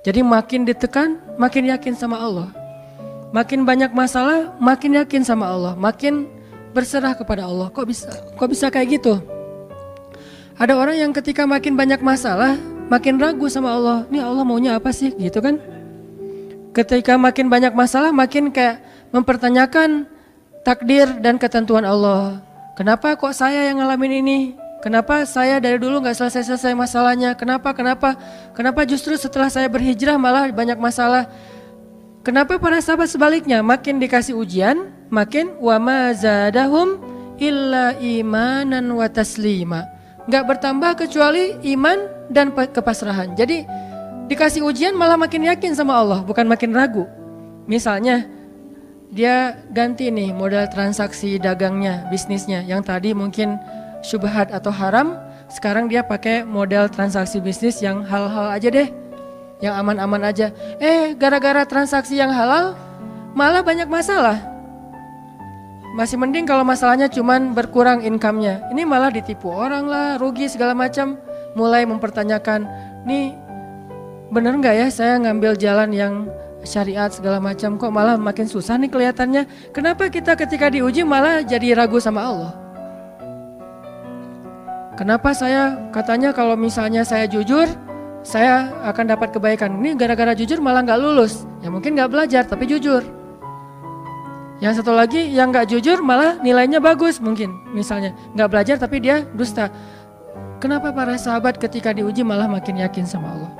Jadi makin ditekan, makin yakin sama Allah. Makin banyak masalah, makin yakin sama Allah. Makin berserah kepada Allah. Kok bisa kayak gitu? Ada orang yang ketika makin banyak masalah, makin ragu sama Allah. Ini Allah maunya apa sih? Gitu kan? Ketika makin banyak masalah, makin kayak mempertanyakan takdir dan ketentuan Allah. Kenapa kok saya yang ngalamin ini? Kenapa saya dari dulu gak selesai-selesai masalahnya? Kenapa justru setelah saya berhijrah malah banyak masalah? Kenapa para sahabat sebaliknya? Makin dikasih ujian, makin wa ma zadahum illa imanan wa taslima. Gak bertambah kecuali iman dan kepasrahan. Jadi dikasih ujian malah makin yakin sama Allah, bukan makin ragu. Misalnya dia ganti nih model transaksi dagangnya, bisnisnya. Yang tadi mungkin syubhat atau haram, sekarang dia pakai model transaksi bisnis yang halal aja deh, yang aman-aman aja. Gara-gara transaksi yang halal malah banyak masalah. Masih mending kalau masalahnya cuman berkurang income-nya. Ini malah ditipu orang lah, rugi segala macam. Mulai mempertanyakan, nih bener nggak ya saya ngambil jalan yang syariat segala macam, kok malah makin susah nih kelihatannya. Kenapa kita ketika diuji malah jadi ragu sama Allah? Kenapa saya katanya kalau misalnya saya jujur, saya akan dapat kebaikan. Ini gara-gara jujur malah nggak lulus. Ya mungkin nggak belajar tapi jujur. Yang satu lagi yang nggak jujur malah nilainya bagus mungkin. Misalnya nggak belajar tapi dia dusta. Kenapa para sahabat ketika diuji malah makin yakin sama Allah?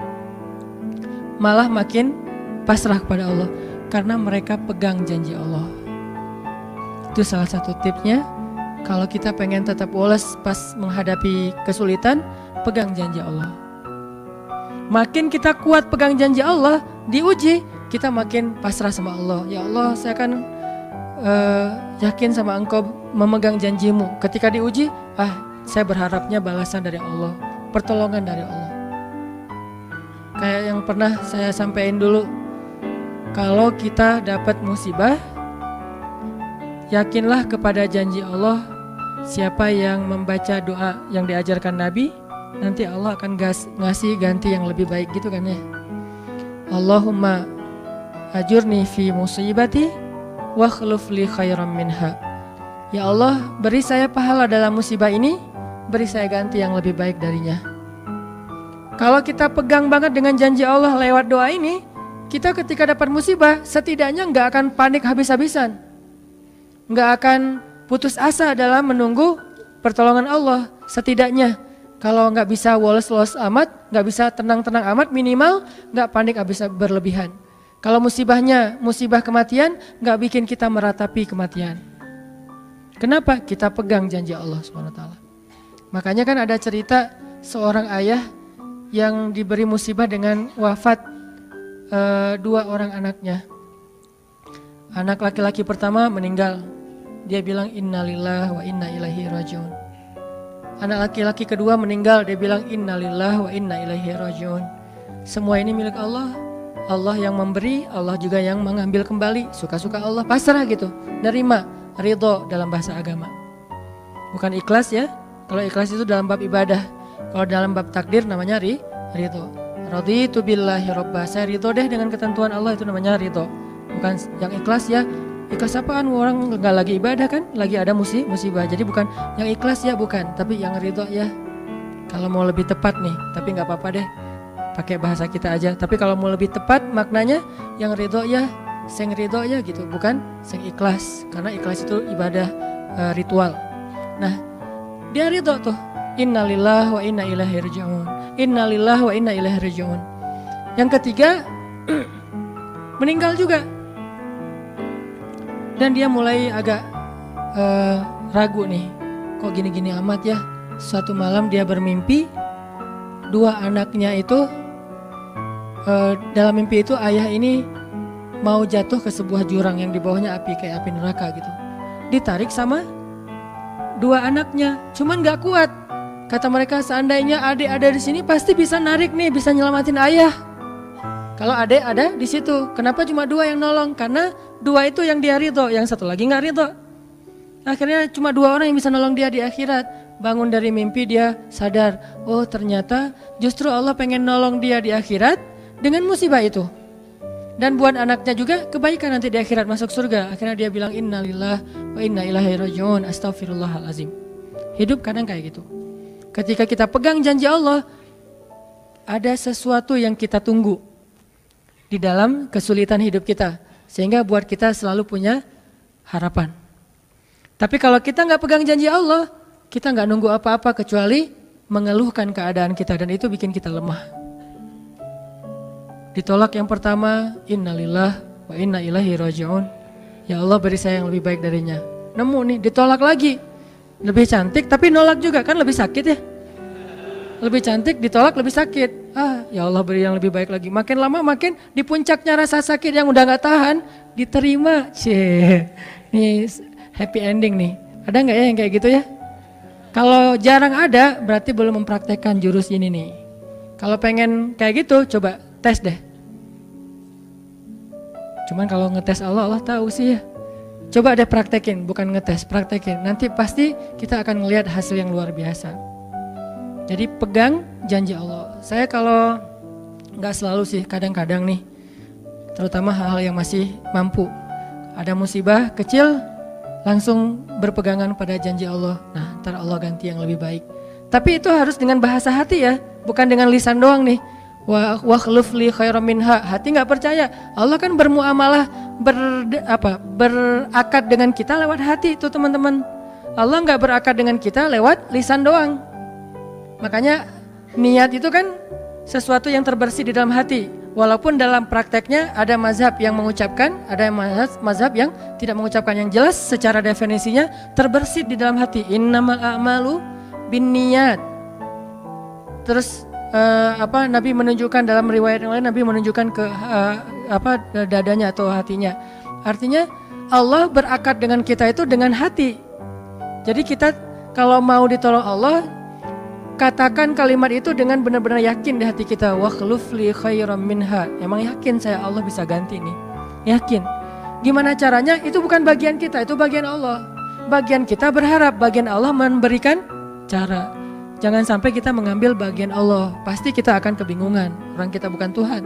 Malah makin pasrah kepada Allah. Karena mereka pegang janji Allah. Itu salah satu tipsnya. Kalau kita pengen tetap woles pas menghadapi kesulitan, pegang janji Allah. Makin kita kuat pegang janji Allah, diuji, kita makin pasrah sama Allah. Ya Allah, saya akan yakin sama Engkau memegang janjimu. Ketika diuji, saya berharapnya balasan dari Allah, pertolongan dari Allah. Kayak yang pernah saya sampaikan dulu, kalau kita dapat musibah, yakinlah kepada janji Allah. Siapa yang membaca doa yang diajarkan Nabi, nanti Allah akan ngasih ganti yang lebih baik gitu kan ya. Allahumma ajurni fi musibati wa khluf li khairam minha. Ya Allah, beri saya pahala dalam musibah ini, beri saya ganti yang lebih baik darinya. Kalau kita pegang banget dengan janji Allah lewat doa ini, kita ketika dapat musibah setidaknya nggak akan panik habis-habisan, nggak akan putus asa dalam menunggu pertolongan Allah. Setidaknya kalau nggak bisa woles-woles amat, nggak bisa tenang-tenang amat, minimal nggak panik habis berlebihan. Kalau musibahnya musibah kematian, nggak bikin kita meratapi kematian. Kenapa? Kita pegang janji Allah SWT. Makanya kan ada cerita seorang ayah yang diberi musibah dengan wafat 2 orang anaknya. Anak laki-laki pertama meninggal. Dia bilang innalillahi wa inna ilaihi rajiun. Anak laki-laki kedua meninggal, dia bilang innalillahi wa inna ilaihi rajiun. Semua ini milik Allah. Allah yang memberi, Allah juga yang mengambil kembali. Suka-suka Allah, pasrah gitu. Nerima, ridho dalam bahasa agama. Bukan ikhlas ya. Kalau ikhlas itu dalam bab ibadah. Kalau dalam bab takdir namanya ridho. Raditu billahi robba. Saya ridho deh dengan ketentuan Allah, itu namanya ridho. Bukan yang ikhlas ya. Ikhlas apaan? Orang gak lagi ibadah kan, lagi ada musibah. Jadi bukan yang ikhlas ya, bukan, tapi yang ridho ya. Kalau mau lebih tepat nih, tapi gak apa-apa deh pakai bahasa kita aja. Tapi kalau mau lebih tepat maknanya yang ridho ya, sing ridho ya gitu, bukan sing ikhlas. Karena ikhlas itu ibadah ritual. Nah, dia ridho tuh. Innalillahi wa inna ilaihi rajiun. Innalillahi wa inna ilaihi rajiun. Yang ketiga meninggal juga. Dan dia mulai agak ragu nih, kok gini-gini amat ya. Suatu malam dia bermimpi 2 anaknya itu, dalam mimpi itu ayah ini mau jatuh ke sebuah jurang yang di bawahnya api, kayak api neraka gitu. Ditarik sama 2 anaknya, cuman gak kuat. Kata mereka, seandainya adik ada di sini pasti bisa narik nih, bisa nyelamatin ayah. Kalau adik ada di situ, kenapa cuma 2 yang nolong? Karena 2 itu yang dia ridho, yang satu lagi nggak ridho. Akhirnya cuma 2 orang yang bisa nolong dia di akhirat. Bangun dari mimpi dia sadar, oh ternyata justru Allah pengen nolong dia di akhirat dengan musibah itu. Dan buat anaknya juga kebaikan nanti di akhirat masuk surga. Akhirnya dia bilang innalillah wa inna ilaihi rajiun, astaghfirullahalazim. Hidup kadang kayak gitu. Ketika kita pegang janji Allah, ada sesuatu yang kita tunggu di dalam kesulitan hidup kita, sehingga buat kita selalu punya harapan. Tapi kalau kita nggak pegang janji Allah, kita nggak nunggu apa-apa kecuali mengeluhkan keadaan kita, dan itu bikin kita lemah. Ditolak yang pertama, innalillah wa inna ilaihi rajiun. Ya Allah, beri saya yang lebih baik darinya. Nemu nih, ditolak lagi. Lebih cantik tapi nolak juga, kan lebih sakit ya. Lebih cantik ditolak lebih sakit. Ya Allah, beri yang lebih baik lagi. Makin lama makin di puncaknya rasa sakit yang udah gak tahan diterima. Ini happy ending nih. Ada gak ya yang kayak gitu ya? Kalau jarang ada berarti belum mempraktekkan jurus ini nih. Kalau pengen kayak gitu coba tes deh. Cuman kalau ngetes Allah tahu sih ya. Coba deh praktekin, bukan ngetes, praktekin. Nanti pasti kita akan ngelihat hasil yang luar biasa. Jadi pegang janji Allah. Saya kalau nggak selalu sih, kadang-kadang nih, terutama hal-hal yang masih mampu. Ada musibah kecil, langsung berpegangan pada janji Allah. Nah, ntar Allah ganti yang lebih baik. Tapi itu harus dengan bahasa hati ya, bukan dengan lisan doang nih. Wa khluf li khairam minha. Hati nggak percaya. Allah kan bermuamalah, berakad dengan kita lewat hati itu teman-teman. Allah nggak berakad dengan kita lewat lisan doang. Makanya niat itu kan sesuatu yang terbersih di dalam hati. Walaupun dalam prakteknya ada mazhab yang mengucapkan, ada mazhab yang tidak mengucapkan. Yang jelas secara definisinya terbersih di dalam hati. Innamal a'malu binniyat. Terus Nabi menunjukkan dalam riwayat yang lain, Nabi menunjukkan ke dadanya atau hatinya. Artinya Allah berakad dengan kita itu dengan hati. Jadi kita kalau mau ditolong Allah, katakan kalimat itu dengan benar-benar yakin di hati kita. Wa khluf li khairam minha. Emang yakin saya Allah bisa ganti nih. Yakin. Gimana caranya? Itu bukan bagian kita, itu bagian Allah. Bagian kita berharap, bagian Allah memberikan cara. Jangan sampai kita mengambil bagian Allah. Pasti kita akan kebingungan. Orang kita bukan Tuhan.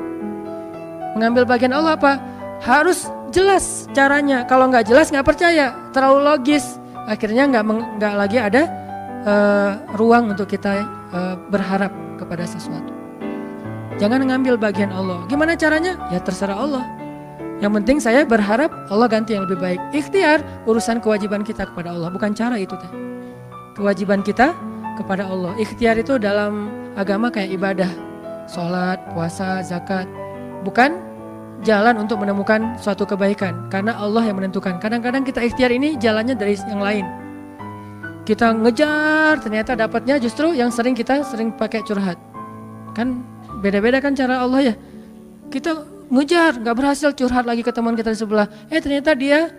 Mengambil bagian Allah apa? Harus jelas caranya. Kalau nggak jelas nggak percaya. Terlalu logis. Akhirnya nggak lagi ada ruang untuk kita berharap kepada sesuatu. Jangan ngambil bagian Allah. Gimana caranya? Ya terserah Allah. Yang penting saya berharap Allah ganti yang lebih baik. Ikhtiar, urusan kewajiban kita kepada Allah. Bukan cara itu teh. Kewajiban kita kepada Allah. Ikhtiar itu dalam agama kayak ibadah. Sholat, puasa, zakat. Bukan jalan untuk menemukan suatu kebaikan. Karena Allah yang menentukan. Kadang-kadang kita ikhtiar ini jalannya dari yang lain. Kita ngejar, ternyata dapatnya justru yang sering pakai curhat. Kan beda-beda kan cara Allah ya. Kita ngejar, gak berhasil, curhat lagi ke teman kita di sebelah. Ternyata dia,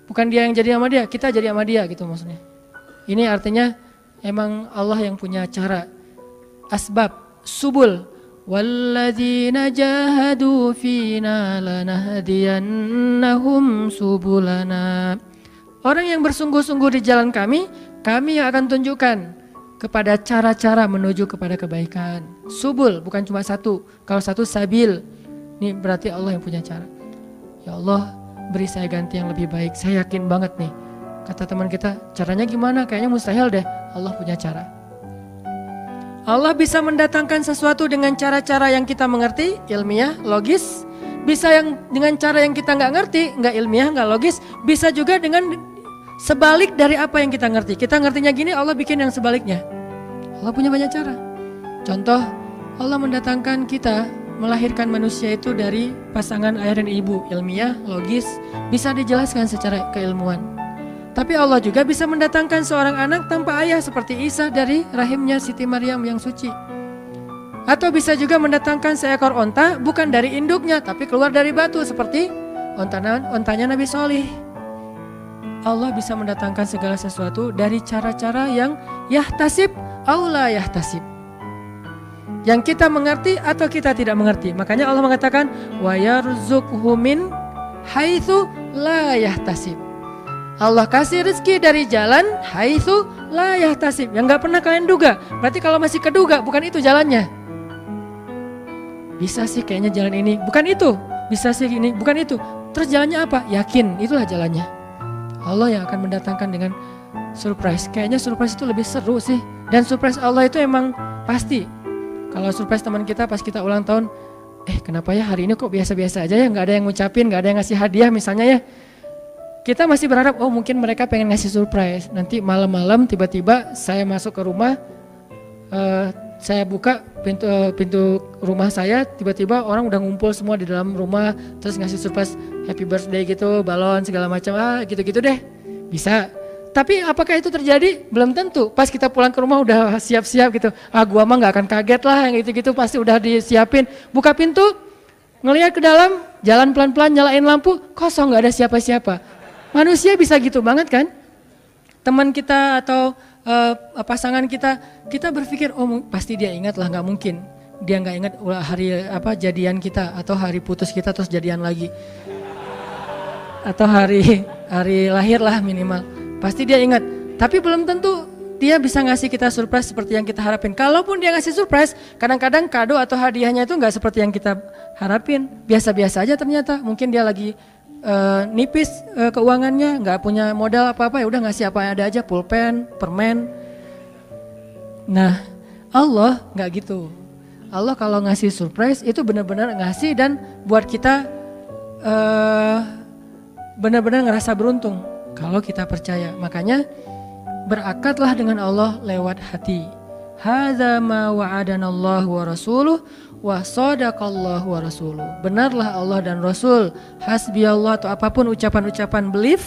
bukan dia yang jadi sama dia, kita jadi sama dia gitu maksudnya. Ini artinya emang Allah yang punya cara. Asbab, subul. Walladzina jahadu fina lanahdiyannahum subulana. Orang yang bersungguh-sungguh di jalan kami yang akan tunjukkan kepada cara-cara menuju kepada kebaikan. Subul, bukan cuma satu. Kalau satu sabil, ini berarti Allah yang punya cara. Ya Allah, beri saya ganti yang lebih baik. Saya yakin banget nih. Kata teman kita, caranya gimana? Kayaknya mustahil deh. Allah punya cara. Allah bisa mendatangkan sesuatu dengan cara-cara yang kita mengerti, ilmiah, logis. Bisa yang dengan cara yang kita nggak ngerti, nggak ilmiah, nggak logis. Bisa juga dengan sebalik dari apa yang kita ngerti. Kita ngertinya gini, Allah bikin yang sebaliknya. Allah punya banyak cara. Contoh, Allah mendatangkan kita, melahirkan manusia itu dari pasangan ayah dan ibu. Ilmiah, logis, bisa dijelaskan secara keilmuan. Tapi Allah juga bisa mendatangkan seorang anak tanpa ayah seperti Isa dari rahimnya Siti Maryam yang suci. Atau bisa juga mendatangkan seekor onta bukan dari induknya tapi keluar dari batu seperti ontanya Nabi Solih. Allah bisa mendatangkan segala sesuatu dari cara-cara yang yahtasib aw la yahtasib. Yang kita mengerti atau kita tidak mengerti. Makanya Allah mengatakan wa yarzuqhu min haitsu la yahtasib. Allah kasih rezeki dari jalan haitsu la yahtasib, yang enggak pernah kalian duga. Berarti kalau masih keduga bukan itu jalannya. bisa sih kayaknya jalan ini, bukan itu. Bisa sih ini, bukan itu. Terus jalannya apa? Yakin, itulah jalannya. Allah yang akan mendatangkan dengan surprise. Kayaknya surprise itu lebih seru sih. Dan surprise Allah itu emang pasti. Kalau surprise teman kita pas kita ulang tahun, kenapa ya hari ini kok biasa-biasa aja ya, nggak ada yang ngucapin, nggak ada yang ngasih hadiah misalnya ya. Kita masih berharap, mungkin mereka pengen ngasih surprise. Nanti malam-malam tiba-tiba saya masuk ke rumah, saya buka pintu rumah saya, tiba-tiba orang udah ngumpul semua di dalam rumah, terus ngasih surprise happy birthday gitu, balon segala macam, gitu-gitu deh. Bisa. Tapi apakah itu terjadi? Belum tentu. Pas kita pulang ke rumah udah siap-siap gitu. Gua mah nggak akan kaget lah, yang gitu-gitu pasti udah disiapin. Buka pintu, ngelihat ke dalam, jalan pelan-pelan, nyalain lampu, kosong, nggak ada siapa-siapa. Manusia bisa gitu banget kan? Teman kita atau pasangan kita berpikir, pasti dia ingat lah, nggak mungkin dia nggak ingat hari jadian kita atau hari putus kita terus jadian lagi, atau hari lahir lah minimal, pasti dia ingat. Tapi belum tentu dia bisa ngasih kita surprise seperti yang kita harapin. Kalaupun dia ngasih surprise, kadang-kadang kado atau hadiahnya itu nggak seperti yang kita harapin, biasa-biasa aja ternyata. Mungkin dia lagi nipis keuangannya, nggak punya modal apa-apa, ya udah ngasih apa yang ada aja, pulpen, permen. Nah, Allah nggak gitu. Allah kalau ngasih surprise itu benar-benar ngasih dan buat kita benar-benar ngerasa beruntung kalau kita percaya. Makanya berakatlah dengan Allah lewat hati. Hadza ma wa'adanallahu wa rasuluh wa sadaqallahu wa rasuluh. Benarlah Allah dan Rasul. Hasbiyallah atau apapun ucapan-ucapan belief,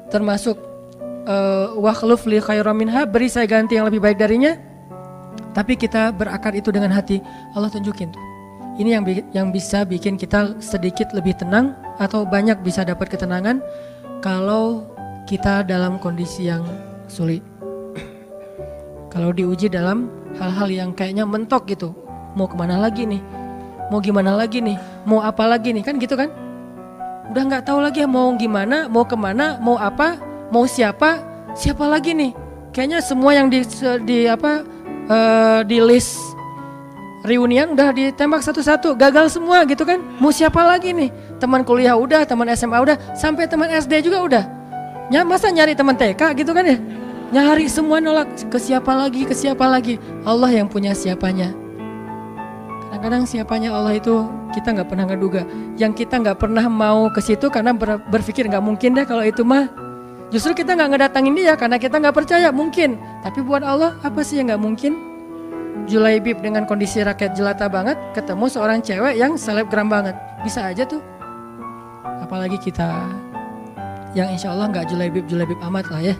termasuk wa khluf li khairam minha, beri saya ganti yang lebih baik darinya. Tapi kita berakad itu dengan hati. Allah tunjukin tuh. Ini yang bisa bikin kita sedikit lebih tenang atau banyak bisa dapat ketenangan kalau kita dalam kondisi yang sulit. Kalau diuji dalam hal-hal yang kayaknya mentok gitu, mau kemana lagi nih, mau gimana lagi nih, mau apa lagi nih, kan gitu kan? Udah nggak tahu lagi mau gimana, mau kemana, mau apa, mau siapa lagi nih? Kayaknya semua yang di list reunian udah ditembak satu-satu, gagal semua gitu kan? Mau siapa lagi nih? Teman kuliah udah, teman SMA udah, sampai teman SD juga udah. Masa nyari teman TK gitu kan ya? Nyari semua nolak, ke siapa lagi? Allah yang punya siapanya. Kadang-kadang siapanya Allah itu kita nggak pernah ngeduga. Yang kita nggak pernah mau ke situ karena berpikir nggak mungkin deh kalau itu mah. Justru kita nggak ngedatangin dia karena kita nggak percaya mungkin. Tapi buat Allah apa sih yang nggak mungkin? Julaibib dengan kondisi rakyat jelata banget ketemu seorang cewek yang selebgram banget, bisa aja tuh. Apalagi kita yang insya Allah nggak julaibib amat lah ya.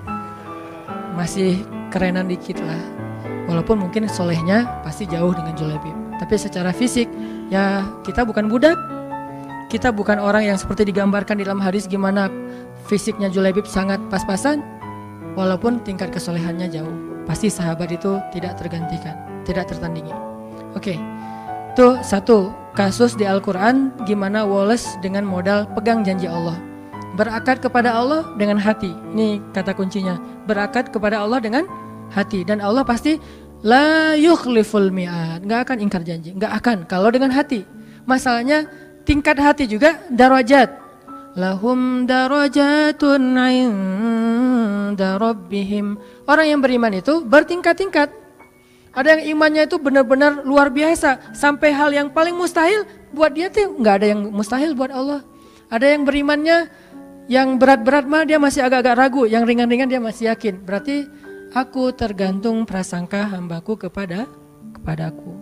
Masih kerenan dikit lah. Walaupun mungkin solehnya pasti jauh dengan Julaibib. Tapi secara fisik ya kita bukan budak. Kita bukan orang yang seperti digambarkan di dalam hadis gimana fisiknya Julaibib sangat pas-pasan. Walaupun tingkat kesolehannya jauh. Pasti sahabat itu tidak tergantikan, tidak tertandingi. Oke. Itu satu kasus di Al-Quran gimana Wallace dengan modal pegang janji Allah. Berakad kepada Allah dengan hati. Ini kata kuncinya. Berakad kepada Allah dengan hati. Dan Allah pasti la yukhliful mi'ad. Gak akan ingkar janji. Gak akan. Kalau dengan hati. Masalahnya tingkat hati juga darajat. Lahum darajatun inda rabbihim. Orang yang beriman itu bertingkat-tingkat. Ada yang imannya itu benar-benar luar biasa. Sampai hal yang paling mustahil buat dia tuh gak ada yang mustahil buat Allah. Ada yang berimannya yang berat-berat mah dia masih agak-agak ragu, yang ringan-ringan dia masih yakin. Berarti aku tergantung prasangka hambaku kepadaku.